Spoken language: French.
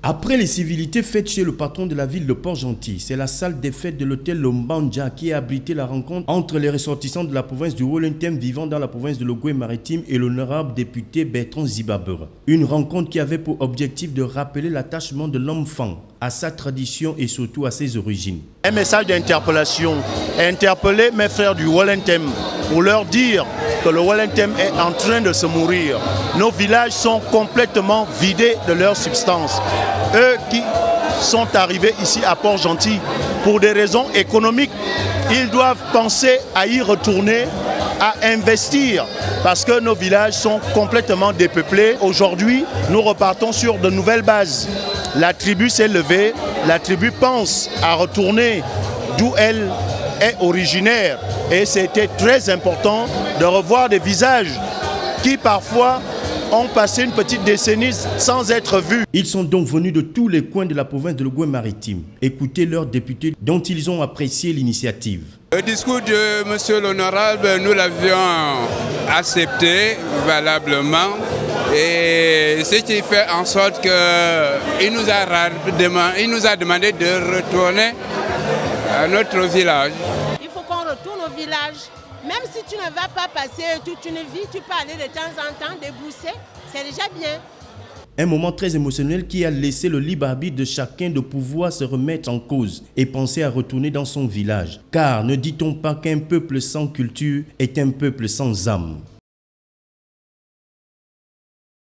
Après les civilités faites chez le patron de la ville de Port-Gentil, c'est la salle des fêtes de l'hôtel Lombanja qui a abrité la rencontre entre les ressortissants de la province du Haut-Lentem vivant dans la province de l'Ogooué-Maritime et l'honorable député Bertrand Zibabera. Une rencontre qui avait pour objectif de rappeler l'attachement de l'enfant à sa tradition et surtout à ses origines. Un message d'interpellation, interpeller mes frères du Haut-Lentem pour leur dire que le Haut-Lentem est en train de se mourir. Nos villages sont complètement vidés de leur substance. Eux qui sont arrivés ici à Port-Gentil pour des raisons économiques, ils doivent penser à y retourner, à investir, parce que nos villages sont complètement dépeuplés. Aujourd'hui, nous repartons sur de nouvelles bases. La tribu s'est levée, la tribu pense à retourner d'où elle est originaire. Et c'était très important de revoir des visages qui parfois ont passé une petite décennie sans être vus. Ils sont donc venus de tous les coins de la province de l'Ogooué-Maritime. Écoutez leurs députés dont ils ont apprécié l'initiative. Le discours de M. l'honorable, nous l'avions accepté valablement. Et ce qui fait en sorte qu'il nous a demandé de retourner à notre village. Il faut qu'on retourne au village. Même si tu ne vas pas passer toute une vie, tu peux aller de temps en temps débrousser, c'est déjà bien. Un moment très émotionnel qui a laissé le libre arbitre de chacun de pouvoir se remettre en cause et penser à retourner dans son village. Car ne dit-on pas qu'un peuple sans culture est un peuple sans âme?